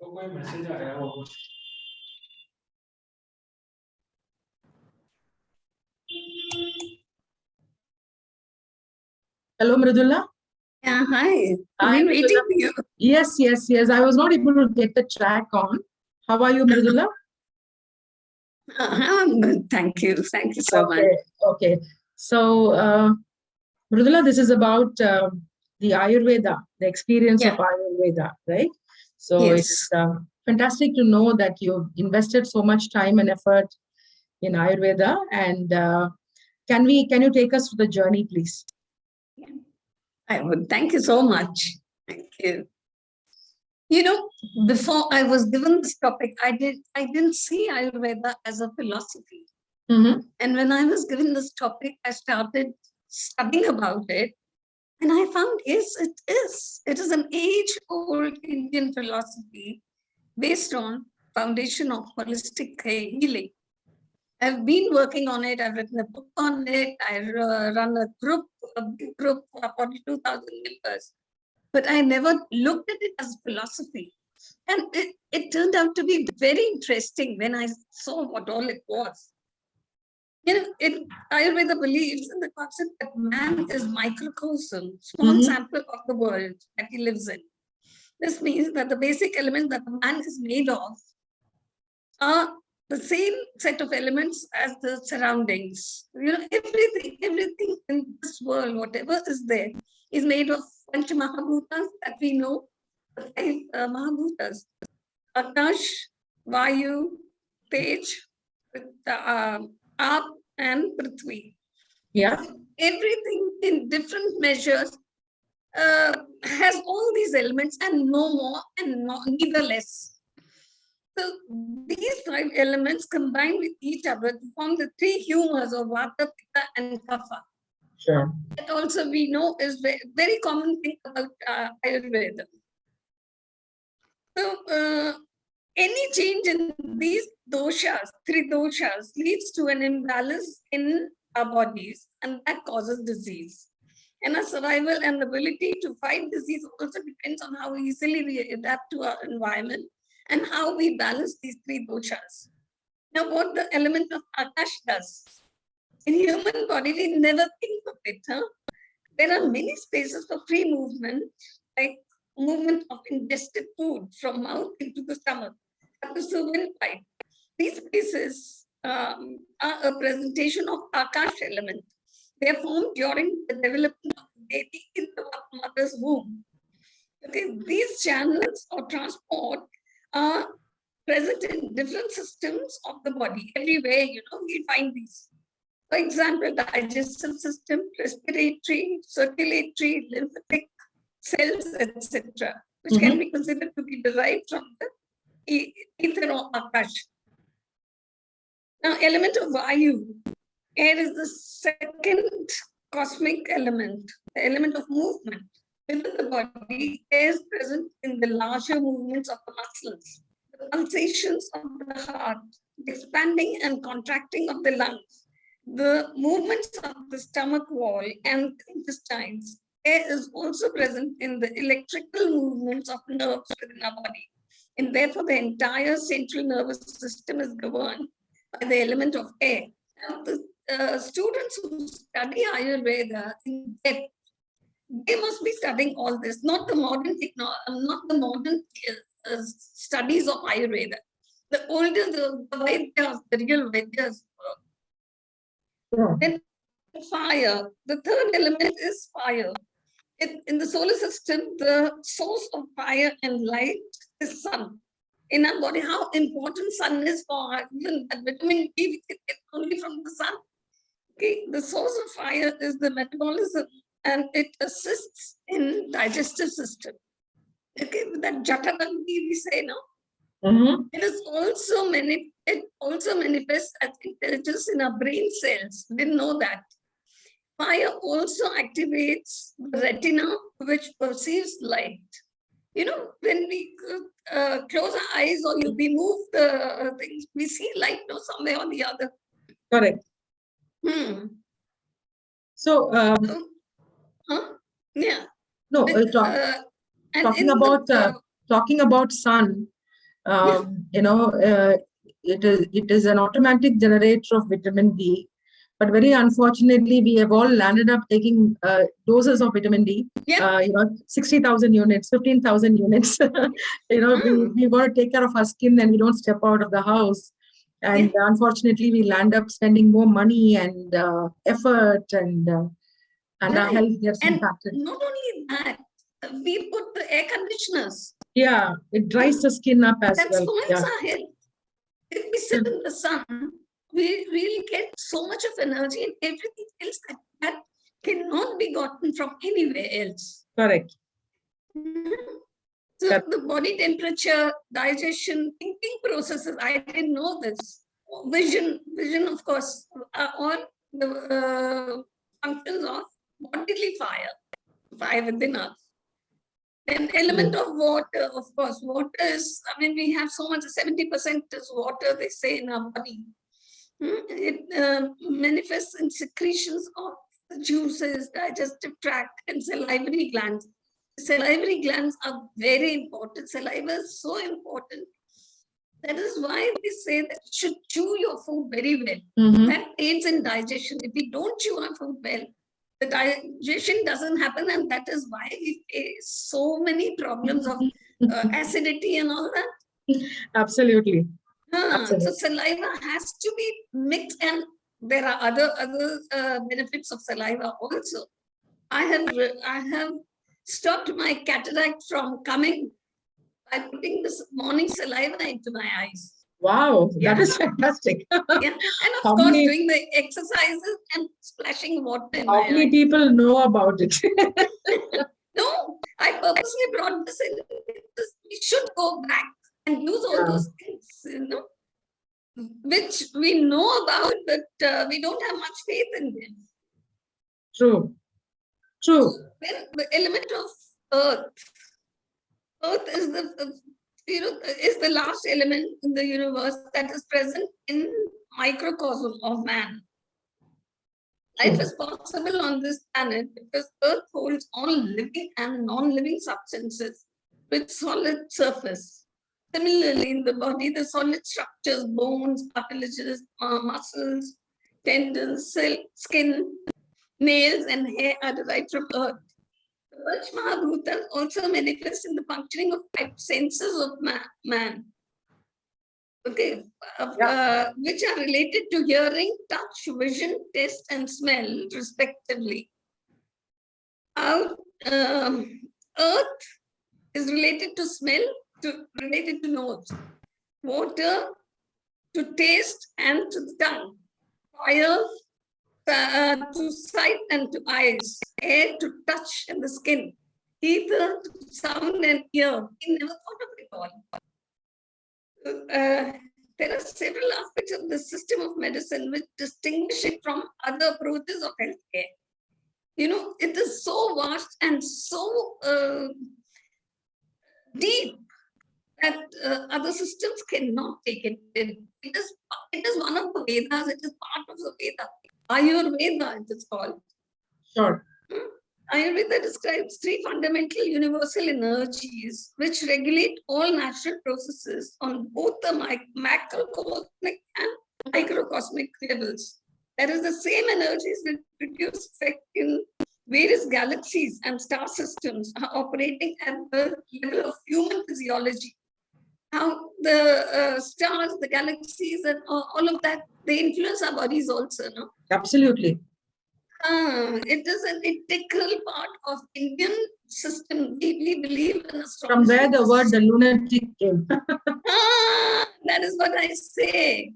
कोई मैसेज आया हो। Hello, Mridula. Yeah, hi. I've Hi, been waiting Mridula. for you. Yes. I was not able to get the track on. How are you, Mridula? I'm good. Thank you. Thank you so much. Okay. So, Mridula, this is about the Ayurveda, the experience of Yeah. Ayurveda, right? So Yes. it's fantastic to know that you've invested so much time and effort in Ayurveda. And can you take us through the journey, please? I would. Thank you so much. Thank you. You know, before I was given this topic, I didn't see Ayurveda as a philosophy. Mm-hmm. And when I was given this topic, I started studying about it. And I found, yes, it is. It is an age-old Indian philosophy based on foundation of holistic healing. I've been working on it. I've written a book on it. I run a big group of 42,000 members. But I never looked at it as philosophy. And it turned out to be very interesting when I saw what all it was. You know, Ayurveda believes in the concept that man is microcosm, small sample of the world that he lives in. This means that the basic elements that man is made of are the same set of elements as the surroundings. You know, everything in this world, whatever is there, is made of Pancha Mahabhutas that we know, the 5 Mahabhutas. Akash, Vayu, Tej, Aap, and Prithvi. Yeah. Everything in different measures has all these elements and no more and neither less. So these 5 elements combine with each other to form the 3 humors of Vata, Pitta, and Kapha. Sure. That also we know is very common thing about Ayurveda. So any change in these doshas, 3 doshas, leads to an imbalance in our bodies, and that causes disease. And our survival and ability to fight disease also depends on how easily we adapt to our environment and how we balance these 3 doshas. Now, what the element of Akash does, in human body, we never think of it. There are many spaces for free movement, like movement of ingested food from mouth into the stomach, at the windpipe. These spaces are a presentation of Akash element. They are formed during the development of the baby in the mother's womb. Okay, these channels of transport are present in different systems of the body. Everywhere, we find these. For example, digestive system, respiratory, circulatory, lymphatic cells, etc., which can be considered to be derived from the ether or Akash. Now, element of Vayu. Air is the second cosmic element, the element of movement. Within the body, air is present in the larger movements of the muscles, the pulsations of the heart, the expanding and contracting of the lungs, the movements of the stomach wall and intestines. Air is also present in the electrical movements of nerves within our body. And therefore, the entire central nervous system is governed by the element of air. Now, the students who study Ayurveda in depth, they must be studying all this, not the modern studies of Ayurveda. The older the Vaidyas, the real Vaidyas work. Then fire, the third element is fire. In the solar system, the source of fire and light is sun. In our body, how important sun is for even vitamin D, we get only from the sun. Okay, the source of fire is the metabolism, and it assists in digestive system. Okay, that Jatanagni we say now. It is also it also manifests as intelligence in our brain cells. Didn't know that. Fire also activates the retina, which perceives light. You know, when we close our eyes or we move the things, we see light somewhere or the other. Correct. So, yeah. No, talking about sun. You know, it is an automatic generator of vitamin D. But very unfortunately, we have all landed up taking doses of vitamin D. Yeah. 60,000 units, 15,000 units. We want to take care of our skin and we don't step out of the house. And Yeah. unfortunately, we land up spending more money and effort, and our Right. health gets And impacted. not only that, we put the air conditioners. Yeah, it dries the skin up as That well. spoils Yeah. our health. If we sit in the sun, we really get so much of energy and everything else that cannot be gotten from anywhere else. Correct. So the body temperature, digestion, thinking processes, I didn't know this. Vision, of course, are all the functions of bodily fire within us. An element of water, of course, water is, I mean, we have so much, 70% is water, they say, in our body. It manifests in secretions of juices, digestive tract, and salivary glands. Salivary glands are very important. Saliva is so important. That is why we say that you should chew your food very well. That aids in digestion. If we don't chew our food well, the digestion doesn't happen, and that is why we face so many problems of acidity and all that. Absolutely. So saliva has to be mixed, and there are other benefits of saliva also. I have stopped my cataract from coming by putting this morning saliva into my eyes. Wow, that is fantastic. Yeah, and of course, doing the exercises and splashing water in my eyes. How many people know about it? No, I purposely brought this in. We should go back and use all those things, which we know about, but we don't have much faith in them. True. Then the element of earth. Earth is the last element in the universe that is present in microcosm of man. Life is possible on this planet because Earth holds all living and non-living substances with solid surface. Similarly, in the body, the solid structures, bones, cartilages, muscles, tendons, skin, nails, and hair are derived from Earth. The Mahabhutas also manifest in the functioning of 5 senses of man. Okay, which are related to hearing, touch, vision, taste, and smell, respectively. Earth is related to smell, related to nose, water to taste and to the tongue, fire to sight and to eyes, air to touch and the skin, ether to sound and ear. We never thought of it all. There are several aspects of the system of medicine which distinguish it from other approaches of healthcare. It is so vast and so deep that other systems cannot take it in. It is one of the Vedas, it is part of the Veda. Ayurveda, it is called. Sure. Ayurveda describes 3 fundamental universal energies which regulate all natural processes on both the macrocosmic and microcosmic levels. There is the same energies that produce effect in various galaxies and star systems are operating at the level of human physiology. How the stars, the galaxies, and all of that, they influence our bodies also, no? Absolutely. It is an integral part of Indian system. We believe in astrology. From where the word the lunatic came. That is what I say.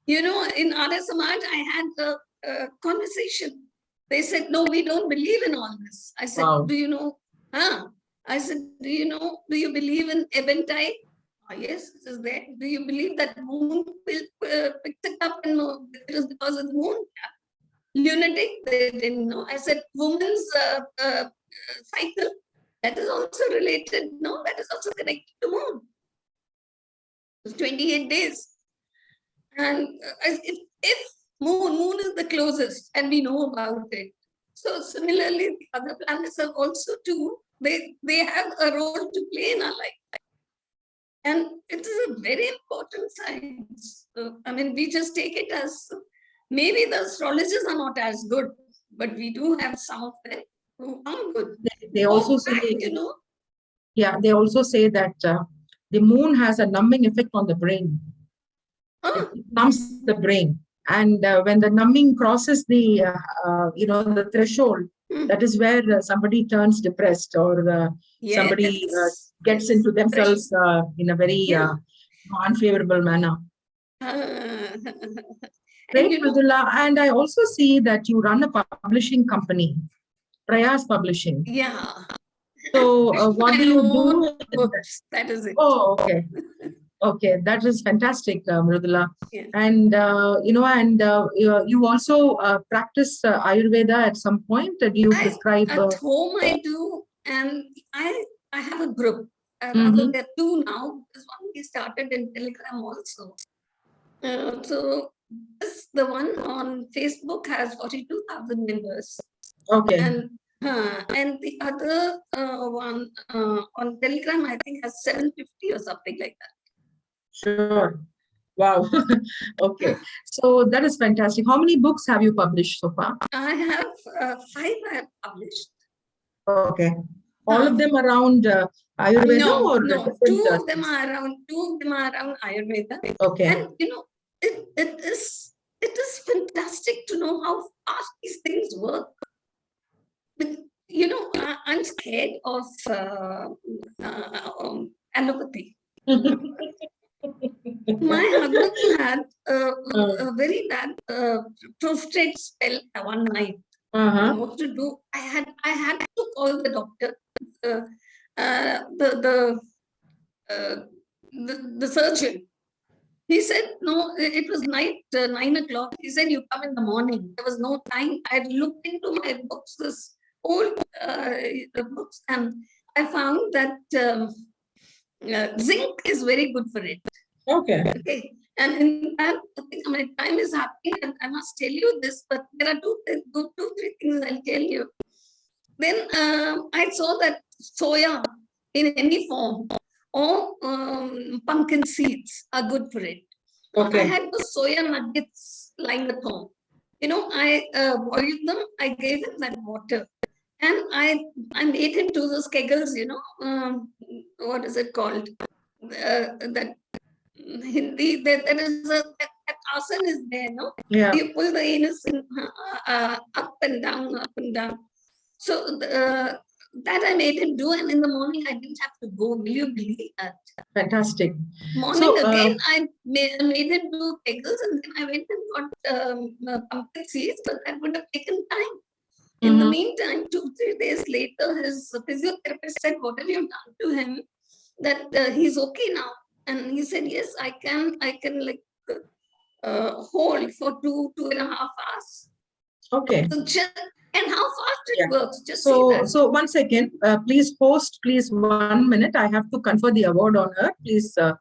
In Arya Samaj, I had a conversation. They said, no, we don't believe in all this. I said, wow. Do you know? I said, do you believe in ebb and tide? Oh, yes, it is there. Do you believe that moon will pick it up and it is because of the moon? Lunatic, they didn't know. I said, woman's cycle, that is also related. No, that is also connected to moon. It's 28 days. And if moon is the closest and we know about it. So similarly, the other planets are also too, they have a role to play in our life. And it is a very important science. I mean, we just take it as maybe the astrologers are not as good, but we do have some of them who are good. They also say, yeah, they also say that the moon has a numbing effect on the brain. It numbs the brain. And when the numbing crosses the, the threshold, that is where somebody turns depressed, or somebody gets into themselves in a very unfavorable manner. Great, Mridula. And I also see that you run a publishing company, Prayas Publishing. Yeah. So what do you do? Books, that is it. Oh, okay. Okay, that is fantastic, Mridula. Yeah. And, you also practice Ayurveda at some point? Do you prescribe? At home I do, and I have a group. Rather, there are two now. This one we started in Telegram also. So the one on Facebook has 42,000 members. Okay. And the other one on Telegram, I think, has 750 or something like that. Sure. Wow. Okay. So that is fantastic. How many books have you published so far? I have 5 I have published. Okay. All of them around Ayurveda? No. Two of them are around Ayurveda. Okay. And it is fantastic to know how fast these things work. But, I'm scared of allopathy. My husband had a very bad prostrate spell one night. What to do? I had to call the doctor, the surgeon. He said, no, it was night, 9 o'clock. He said, you come in the morning. There was no time. I looked into my books, this old books, and I found that zinc is very good for it. Okay. And in that, I think my time is happening, and I must tell you this, but there are two, 3 things I'll tell you. Then I saw that soya in any form or pumpkin seeds are good for it. Okay. I had the soya nuggets lying at home. I boiled them, I gave him that water, and I made him do those kegels, what is it called? That Hindi, there is that asana is there, no? Yeah. You pull the anus up and down, up and down. So that I made him do, and in the morning I didn't have to go. Will you believe that? Fantastic. Morning again, I made him do kegels, and then I went and got pumpkin seeds, but that would have taken time. In the meantime, 2-3 days later, his physiotherapist said, what have you done to him? That he's okay now. And he said, yes, I can like hold for 2.5 hours. Okay. So and how fast it works. Just so 1 second, please host, please 1 minute. I have to confer the award on her. Please